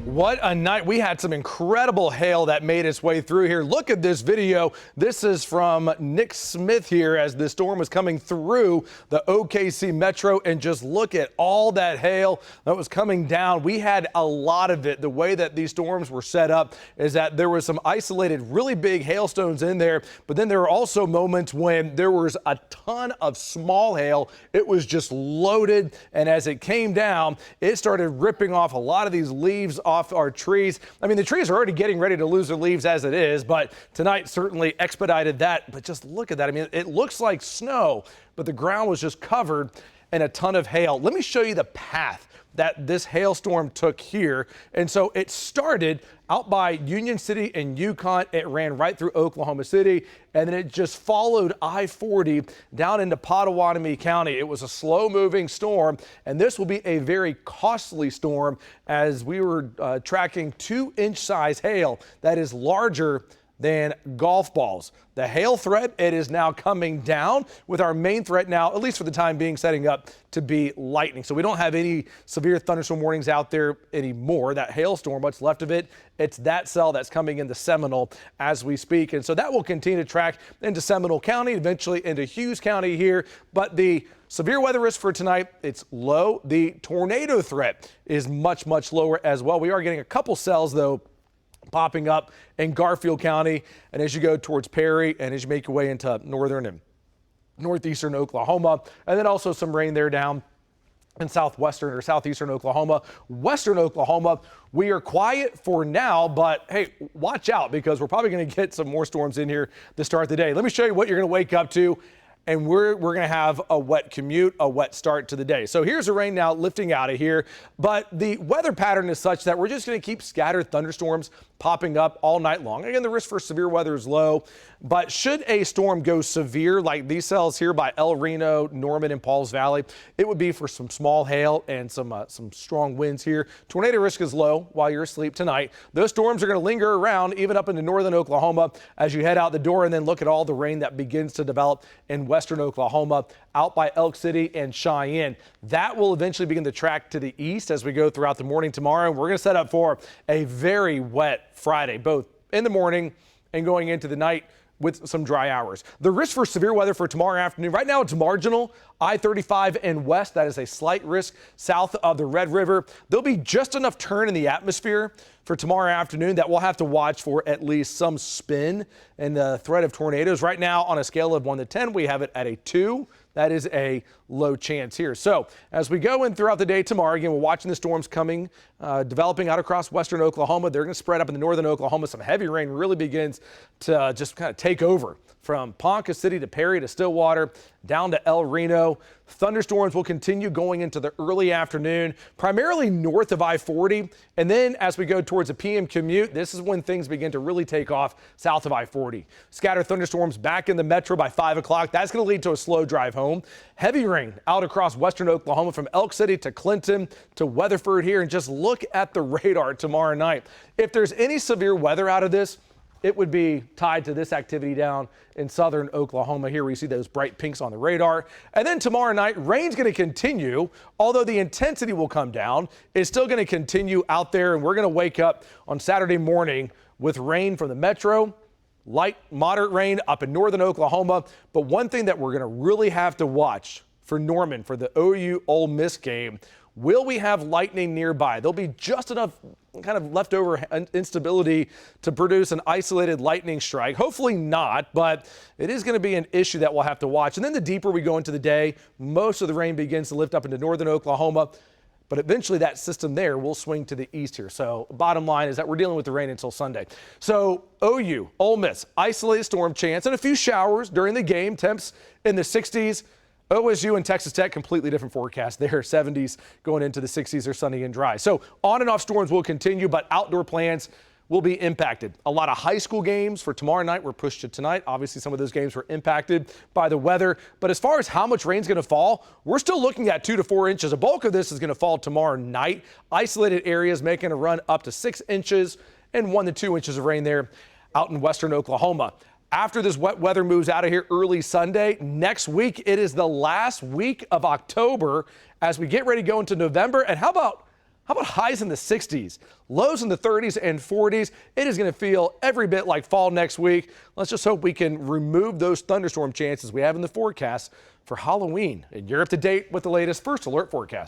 What a night. We had some incredible hail that made its way through here. Look at this video. This is from Nick Smith here as the storm was coming through the OKC Metro, and just look at all that hail that was coming down. We had a lot of it. The way that these storms were set up is that there was some isolated, really big hailstones in there, but then there were also moments when there was a ton of small hail. It was just loaded, and as it came down, it started ripping off a lot of these leaves off our trees. I mean, the trees are already getting ready to lose their leaves as it is, but tonight certainly expedited that. But just look at that. I mean, it looks like snow, but the ground was just covered in a ton of hail. Let me show you the path that this hailstorm took here. And so it started out by Union City and Yukon. It ran right through Oklahoma City, and then it just followed I-40 down into Pottawatomie County. It was a slow moving storm, and this will be a very costly storm as we were tracking 2-inch size hail that is larger than golf balls. The hail threat, it is now coming down, with our main threat now, at least for the time being, setting up to be lightning. So we don't have any severe thunderstorm warnings out there anymore. That hailstorm, what's left of it, it's that cell that's coming into Seminole as we speak. And so that will continue to track into Seminole County, eventually into Hughes County here. But the severe weather risk for tonight, it's low. The tornado threat is much, much lower as well. We are getting a couple cells, though, popping up in Garfield County, and as you go towards Perry and as you make your way into northern and northeastern Oklahoma, and then also some rain there down in southwestern or southeastern Oklahoma. Western Oklahoma, we are quiet for now, but hey, watch out because we're probably going to get some more storms in here to start the day. Let me show you what you're going to wake up to. And we're going to have a wet commute, a wet start to the day. So here's the rain now lifting out of here. But the weather pattern is such that we're just going to keep scattered thunderstorms popping up all night long. Again, the risk for severe weather is low. But should a storm go severe, like these cells here by El Reno, Norman, and Pauls Valley, it would be for some small hail and some strong winds here. Tornado risk is low while you're asleep tonight. Those storms are going to linger around even up into northern Oklahoma as you head out the door, and then look at all the rain that begins to develop in western Oklahoma out by Elk City and Cheyenne. That will eventually begin to track to the east as we go throughout the morning tomorrow. And we're going to set up for a very wet Friday, both in the morning and going into the night with some dry hours. The risk for severe weather for tomorrow afternoon, right now it's marginal. I-35 and west, that is a slight risk south of the Red River. There'll be just enough turn in the atmosphere for tomorrow afternoon that we'll have to watch for at least some spin and the threat of tornadoes. Right now on a scale of 1 to 10, we have it at a 2. That is a low chance here. So as we go in throughout the day tomorrow, again, we're watching the storms coming, developing out across western Oklahoma. They're going to spread up into northern Oklahoma. Some heavy rain really begins to just kind of take over from Ponca City to Perry to Stillwater down to El Reno. Thunderstorms will continue going into the early afternoon, primarily north of I-40. And then as we go towards a PM commute, this is when things begin to really take off south of I-40. Scattered thunderstorms back in the metro by 5 o'clock. That's going to lead to a slow drive home. Heavy rain out across western Oklahoma from Elk City to Clinton to Weatherford here. And just look at the radar tomorrow night. If there's any severe weather out of this, it would be tied to this activity down in southern Oklahoma here. We see those bright pinks on the radar. And then tomorrow night, rain's going to continue, although the intensity will come down. It's still going to continue out there, and we're going to wake up on Saturday morning with rain from the metro, light, moderate rain up in northern Oklahoma. But one thing that we're going to really have to watch for Norman for the OU Ole Miss game, will we have lightning nearby? There'll be just enough kind of leftover instability to produce an isolated lightning strike. Hopefully not, but it is going to be an issue that we'll have to watch. And then the deeper we go into the day, most of the rain begins to lift up into northern Oklahoma, but eventually that system there will swing to the east here. So bottom line is that we're dealing with the rain until Sunday. So OU, Ole Miss, isolated storm chance and a few showers during the game, temps in the 60s. OSU and Texas Tech, completely different forecast there. 70s going into the 60s. They're sunny and dry. So on and off storms will continue, but outdoor plans will be impacted. A lot of high school games for tomorrow night were pushed to tonight. Obviously, some of those games were impacted by the weather. But as far as how much rain's going to fall, we're still looking at 2 to 4 inches. A bulk of this is going to fall tomorrow night. Isolated areas making a run up to 6 inches and 1 to 2 inches of rain there out in western Oklahoma. After this wet weather moves out of here early Sunday, next week, it is the last week of October as we get ready to go into November. And how about How about highs in the 60s, lows in the 30s and 40s? It is going to feel every bit like fall next week. Let's just hope we can remove those thunderstorm chances we have in the forecast for Halloween. And you're up to date with the latest First Alert forecast.